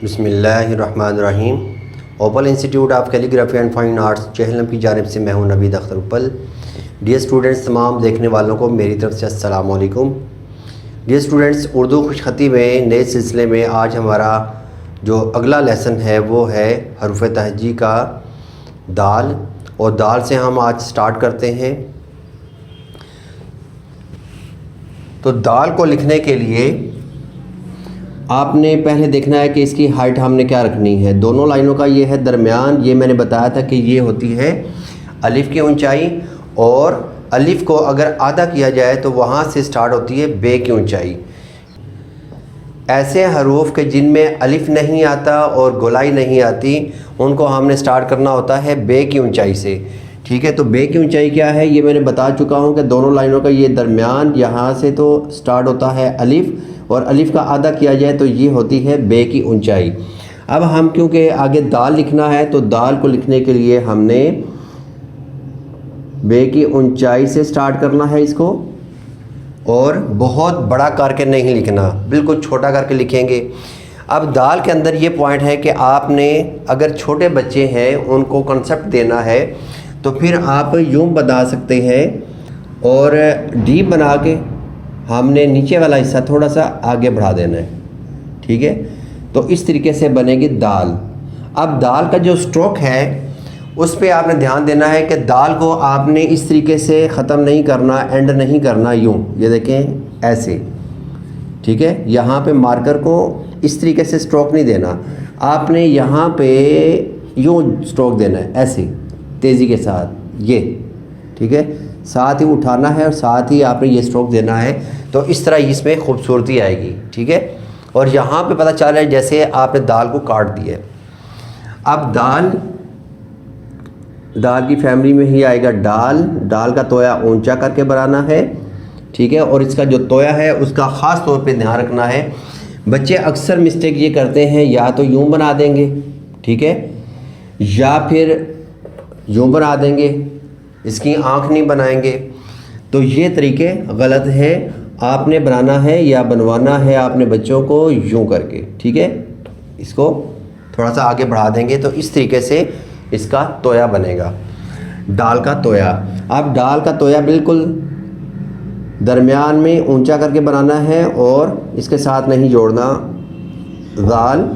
बिस्मिल्लाहिर्रहमानिर्रहीम। Open institute of calligraphy and fine arts चहलम की जानिब से मैं हूं नवीद अख्तर उपल। डियर स्टूडेंट्स, तमाम देखने वालों को मेरी तरफ से अस्सलाम वालेकुम। डियर स्टूडेंट्स, उर्दू खुशखती में नए सिलसिले में आज हमारा जो अगला लेसन है वो है हरूफ तहजी का दाल, और दाल से हम आज स्टार्ट करते हैं। तो दाल को लिखने के लिए आपने पहले देखना है कि इसकी हाइट हमने क्या रखनी है। दोनों लाइनों का ये है दरमियान। ये मैंने बताया था कि ये होती है अलिफ की ऊंचाई, और अलिफ को अगर आधा किया जाए तो वहाँ से स्टार्ट होती है बे की ऊंचाई। ऐसे हरूफ के जिनमें अलिफ नहीं आता और गोलाई नहीं आती, उनको हमने स्टार्ट करना होता है बे की ऊंचाई से। ठीक है, तो बे की ऊंचाई क्या है ये मैंने बता चुका हूँ कि दोनों लाइनों का ये दरमियान, यहाँ से तो स्टार्ट होता है अलिफ, और अलिफ का आधा किया जाए तो ये होती है बे की ऊंचाई। अब हम क्योंकि आगे दाल लिखना है तो दाल को लिखने के लिए हमने बे की ऊंचाई से स्टार्ट करना है इसको, और बहुत बड़ा करके नहीं लिखना, बिल्कुल छोटा करके लिखेंगे। अब दाल के अंदर ये पॉइंट है कि आपने अगर छोटे बच्चे हैं उनको कॉन्सेप्ट देना है तो फिर आप यूँ बना सकते हैं, और डीप बना के हमने नीचे वाला हिस्सा थोड़ा सा आगे बढ़ा देना है। ठीक है, तो इस तरीके से बनेगी दाल। अब दाल का जो स्ट्रोक है उस पे आपने ध्यान देना है कि दाल को आपने इस तरीके से ख़त्म नहीं करना, एंड नहीं करना यूँ, ये देखें ऐसे। ठीक है, यहाँ पे मार्कर को इस तरीके से स्ट्रोक नहीं देना, आपने यहाँ पे यूँ स्ट्रोक देना है ऐसे तेज़ी के साथ, ये। ठीक है, साथ ही उठाना है और साथ ही आपने ये स्ट्रोक देना है, तो इस तरह इसमें खूबसूरती आएगी। ठीक है, और यहाँ पे पता चल रहा है जैसे आपने दाल को काट दिया। अब दाल की फैमिली में ही आएगा दाल का तोया ऊंचा करके बनाना है। ठीक है, और इसका जो तोया है उसका ख़ास तौर पे ध्यान रखना है। बच्चे अक्सर मिस्टेक ये करते हैं, या तो यूँ बना देंगे, ठीक है, या फिर यूँ बना देंगे, इसकी आँख नहीं बनाएंगे। तो ये तरीके गलत हैं। आपने बनाना है या बनवाना है आपने बच्चों को यूँ करके। ठीक है, इसको थोड़ा सा आगे बढ़ा देंगे तो इस तरीके से इसका तोया बनेगा, दाल का तोया। अब दाल का तोया बिल्कुल दरमियान में ऊंचा करके बनाना है, और इसके साथ नहीं जोड़ना। दाल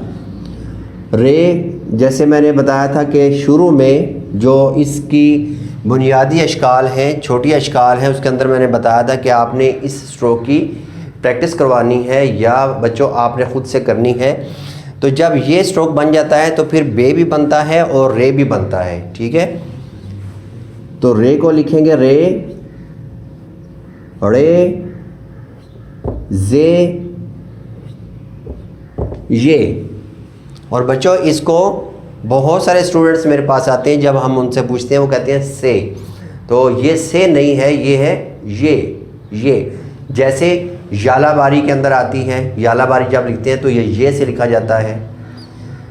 रे, जैसे मैंने बताया था कि शुरू में जो इसकी बुनियादी अशकाल हैं, छोटी अशकाल हैं, उसके अंदर मैंने बताया था कि आपने इस स्ट्रोक की प्रैक्टिस करवानी है या बच्चों आपने ख़ुद से करनी है। तो जब ये स्ट्रोक बन जाता है तो फिर बे भी बनता है और रे भी बनता है। ठीक है, तो रे को लिखेंगे रे, जे, ये। और बच्चों इसको बहुत सारे स्टूडेंट्स मेरे पास आते हैं, जब हम उनसे पूछते हैं वो कहते हैं से, तो ये से नहीं है, ये है ये। जैसे यालाबारी के अंदर आती है, यालाबारी जब लिखते हैं तो ये से लिखा जाता है,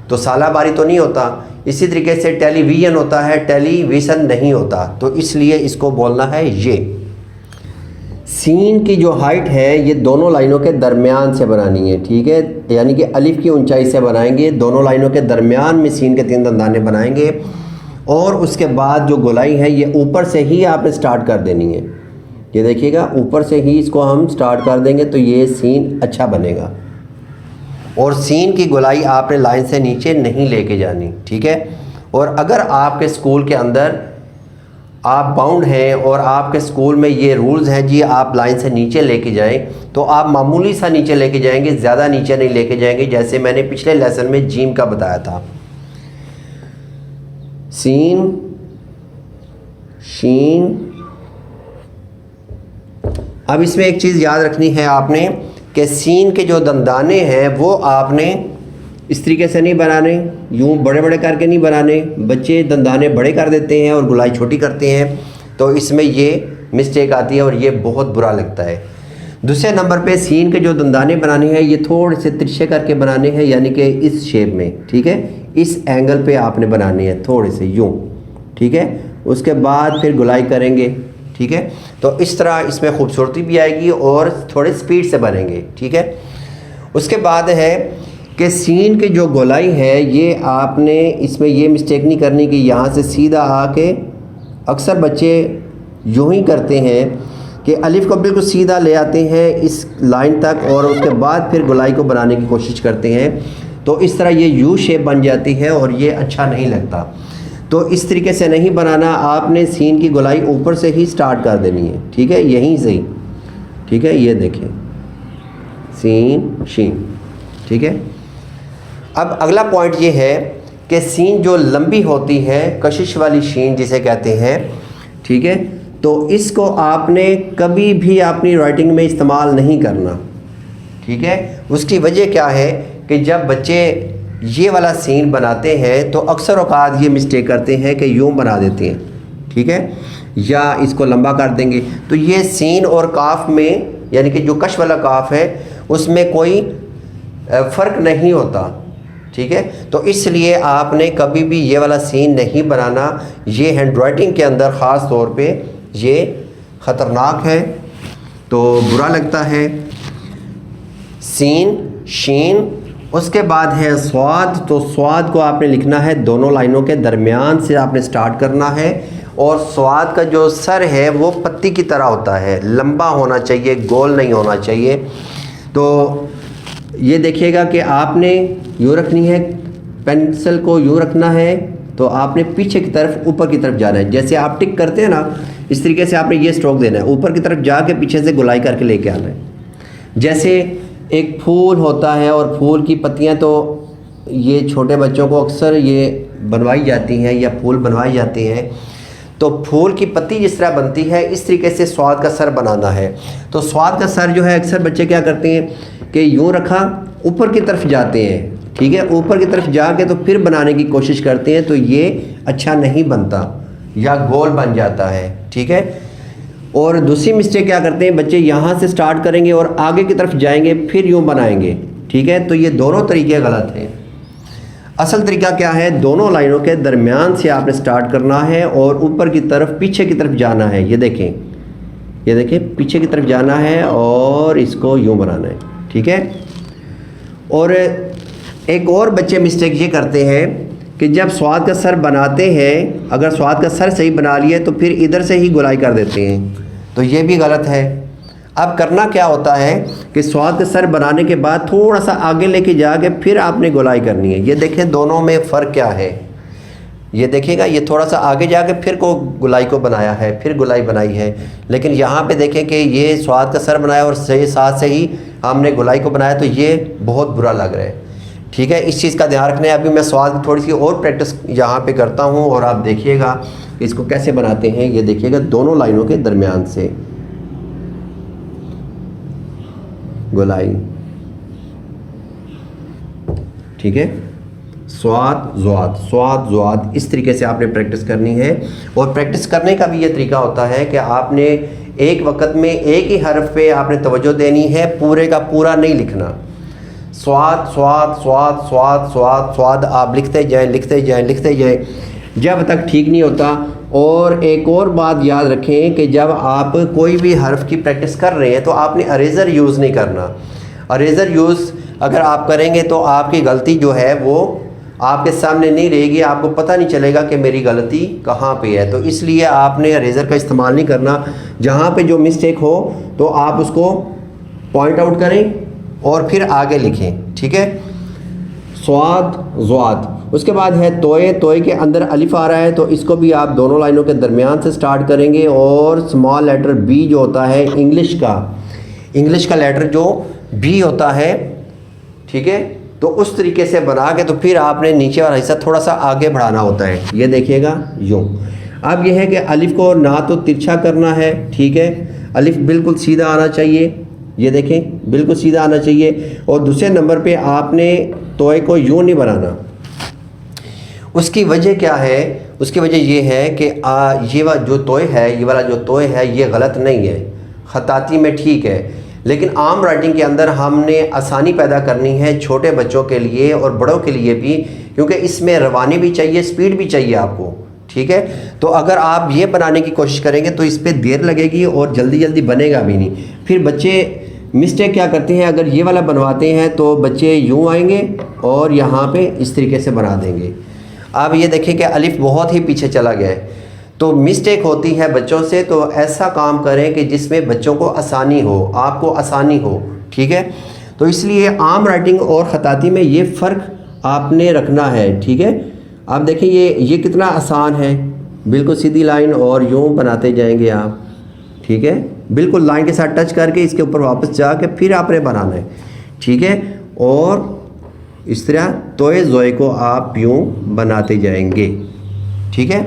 तो सालाबारी तो नहीं होता। इसी तरीके से टेलीविज़न होता है, टेलीविज़न नहीं होता, तो इसलिए इसको बोलना है ये। सीन की जो हाइट है ये दोनों लाइनों के दरमियान से बनानी है। ठीक है, यानी कि अलिफ की ऊंचाई से बनाएंगे, दोनों लाइनों के दरमियान में सीन के 3 दंदाने बनाएंगे, और उसके बाद जो गोलाई है ये ऊपर से ही आपने स्टार्ट कर देनी है। ये देखिएगा, ऊपर से ही इसको हम स्टार्ट कर देंगे तो ये सीन अच्छा बनेगा, और सीन की गोलाई आपने लाइन से नीचे नहीं लेके जानी। ठीक है, और अगर आपके स्कूल के अंदर आप बाउंड हैं और आपके स्कूल में ये रूल्स हैं जी आप लाइन से नीचे लेके जाएं, तो आप मामूली सा नीचे लेके जाएंगे, ज़्यादा नीचे नहीं लेके जाएंगे, जैसे मैंने पिछले लेसन में जीम का बताया था। सीन, शीन। अब इसमें एक चीज़ याद रखनी है आपने कि सीन के जो दंदाने हैं वो आपने इस तरीके से नहीं बनाने, यूँ बड़े बड़े करके नहीं बनाने। बच्चे दंदाने बड़े कर देते हैं और गुलाई छोटी करते हैं, तो इसमें ये मिस्टेक आती है और ये बहुत बुरा लगता है। दूसरे नंबर पे सीन के जो दंदाने बनाने हैं ये थोड़े से तिरछे करके बनाने हैं, यानी कि इस शेप में। ठीक है, इस एंगल पे आपने बनाने हैं थोड़े से यूँ। ठीक है, उसके बाद फिर गुलाई करेंगे। ठीक है, तो इस तरह इसमें खूबसूरती भी आएगी और थोड़े स्पीड से बनेंगे। ठीक है, उसके बाद है कि सीन की जो गोलाई है ये आपने इसमें ये मिस्टेक नहीं करनी कि यहाँ से सीधा आके, अक्सर बच्चे यूँ ही करते हैं कि अलिफ को बिल्कुल सीधा ले आते हैं इस लाइन तक और उसके बाद फिर गोलाई को बनाने की कोशिश करते हैं, तो इस तरह ये यू शेप बन जाती है और ये अच्छा नहीं लगता। तो इस तरीके से नहीं बनाना, आपने सीन की गोलाई ऊपर से ही स्टार्ट कर देनी है, ठीक है, यहीं से ही, ठीक है। ये देखें सीन शीन, ठीक है। अब अगला पॉइंट ये है कि सीन जो लंबी होती है, कशिश वाली शीन जिसे कहते हैं, ठीक है, तो इसको आपने कभी भी अपनी राइटिंग में इस्तेमाल नहीं करना, ठीक है। उसकी वजह क्या है कि जब बच्चे ये वाला सीन बनाते हैं तो अक्सर औकात ये मिस्टेक करते हैं कि यूँ बना देते हैं, ठीक है, या इसको लंबा कर देंगे। तो ये सीन और काफ में, यानी कि जो कश वाला काफ है उसमें कोई फ़र्क नहीं होता, ठीक है। तो इसलिए आपने कभी भी ये वाला सीन नहीं बनाना। ये हैंड राइटिंग के अंदर ख़ास तौर पे ये ख़तरनाक है, तो बुरा लगता है। सीन शीन, उसके बाद है स्वाद। तो स्वाद को आपने लिखना है दोनों लाइनों के दरमियान से आपने स्टार्ट करना है, और स्वाद का जो सर है वो पत्ती की तरह होता है, लंबा होना चाहिए, गोल नहीं होना चाहिए। तो ये देखिएगा कि आपने यूँ रखनी है, पेंसिल को यूँ रखना है, तो आपने पीछे की तरफ ऊपर की तरफ जाना है। जैसे आप टिक करते हैं ना, इस तरीके से आपने ये स्ट्रोक देना है, ऊपर की तरफ जाके पीछे से गुलाई करके लेके आना है। जैसे एक फूल होता है और फूल की पत्तियां, तो ये छोटे बच्चों को अक्सर ये बनवाई जाती हैं या फूल बनवाए जाते हैं। तो फूल की पत्ती जिस तरह बनती है इस तरीके से स्वाद का सर बनाना है। तो स्वाद का सर जो है अक्सर बच्चे क्या करते हैं कि यूँ रखा, ऊपर की तरफ जाते हैं, ठीक है, ऊपर की तरफ जाके तो फिर बनाने की कोशिश करते हैं, तो ये अच्छा नहीं बनता या गोल बन जाता है, ठीक है। और दूसरी मिस्टेक क्या करते हैं बच्चे, यहाँ से स्टार्ट करेंगे और आगे की तरफ जाएंगे फिर यूँ बनाएंगे, ठीक है। तो ये दोनों तरीके गलत हैं। असल तरीका क्या है, दोनों लाइनों के दरमियान से आपने स्टार्ट करना है और ऊपर की तरफ, पीछे की तरफ जाना है। ये देखें, ये देखें, पीछे की तरफ जाना है और इसको यूँ बनाना है, ठीक है। और एक और बच्चे मिस्टेक ये करते हैं कि जब स्वाद का सर बनाते हैं, अगर स्वाद का सर सही बना लिया तो फिर इधर से ही गुलाई कर देते हैं, तो ये भी गलत है। अब करना क्या होता है कि स्वाद का सर बनाने के बाद थोड़ा सा आगे लेके जाके फिर आपने गुलाई करनी है। ये देखें दोनों में फ़र्क क्या है, ये देखिएगा, ये थोड़ा सा आगे जाके फिर को गुलाई को बनाया है, फिर गुलाई बनाई है। लेकिन यहाँ पे देखें कि ये स्वाद का सर बनाया और सही साथ से ही हमने गुलाई को बनाया, तो ये बहुत बुरा लग रहा है, ठीक है। इस चीज़ का ध्यान रखना है। अभी मैं स्वाद की थोड़ी सी और प्रैक्टिस यहाँ पे करता हूँ और आप देखिएगा इसको कैसे बनाते हैं। ये देखिएगा दोनों लाइनों के दरमियान से गुलाई, ठीक है। स्वाद ज़्वाद, स्वाद ज़्वाद, इस तरीके से आपने प्रैक्टिस करनी है। और प्रैक्टिस करने का भी ये तरीका होता है कि आपने एक वक्त में एक ही हर्फ पे आपने तवज्जो देनी है, पूरे का पूरा नहीं लिखना। स्वाद स्वाद स्वाद स्वाद स्वाद स्वाद आप लिखते जाएं, लिखते जाएं, लिखते जाएं, जब तक ठीक नहीं होता। और एक और बात याद रखें कि जब आप कोई भी हर्फ की प्रैक्टिस कर रहे हैं तो आपने अरेज़र यूज़ नहीं करना। अरेज़र यूज़ अगर आप करेंगे तो आपकी गलती जो है वो आपके सामने नहीं रहेगी, आपको पता नहीं चलेगा कि मेरी गलती कहाँ पे है। तो इसलिए आपने अरेज़र का इस्तेमाल नहीं करना। जहाँ पे जो मिस्टेक हो तो आप उसको पॉइंट आउट करें और फिर आगे लिखें, ठीक है। स्वाद ज़्वाद, उसके बाद है तोए। तोए के अंदर अलिफ आ रहा है तो इसको भी आप दोनों लाइनों के दरमियान से स्टार्ट करेंगे। और स्मॉल लेटर बी जो होता है इंग्लिश का लेटर जो बी होता है, ठीक है, तो उस तरीके से बना के तो फिर आपने नीचे वाला हिस्सा थोड़ा सा आगे बढ़ाना होता है। ये देखिएगा यूँ। अब यह है कि अलिफ को ना तो तिरछा करना है, ठीक है, अलिफ बिल्कुल सीधा आना चाहिए। ये देखें बिल्कुल सीधा आना चाहिए। और दूसरे नंबर पे आपने तोए को यूँ नहीं बनाना। उसकी वजह क्या है, उसकी वजह ये है कि ये वाला जो तोए है, ये वाला जो तोए है ये गलत नहीं है, खताती में ठीक है, लेकिन आम राइटिंग के अंदर हमने आसानी पैदा करनी है छोटे बच्चों के लिए और बड़ों के लिए भी, क्योंकि इसमें रवानी भी चाहिए, स्पीड भी चाहिए आपको, ठीक है। तो अगर आप ये बनाने की कोशिश करेंगे तो इस पर देर लगेगी और जल्दी जल्दी बनेगा भी नहीं। फिर बच्चे मिस्टेक क्या करते हैं, अगर ये वाला बनवाते हैं तो बच्चे यूँ आएंगे और यहाँ पे इस तरीके से बना देंगे। अब ये देखिए कि अलिफ बहुत ही पीछे चला गया है, तो मिस्टेक होती है बच्चों से। तो ऐसा काम करें कि जिसमें बच्चों को आसानी हो, आपको आसानी हो, ठीक है। तो इसलिए आम राइटिंग और ख़ताती में ये फ़र्क आपने रखना है, ठीक है। आप देखिए ये कितना आसान है, बिल्कुल सीधी लाइन और यूँ बनाते जाएंगे आप, ठीक है। बिल्कुल लाइन के साथ टच करके इसके ऊपर वापस जाके फिर आपने बनाना है, ठीक है। और इस तरह तोए ज़ोए को आप यूँ बनाते जाएंगे, ठीक है।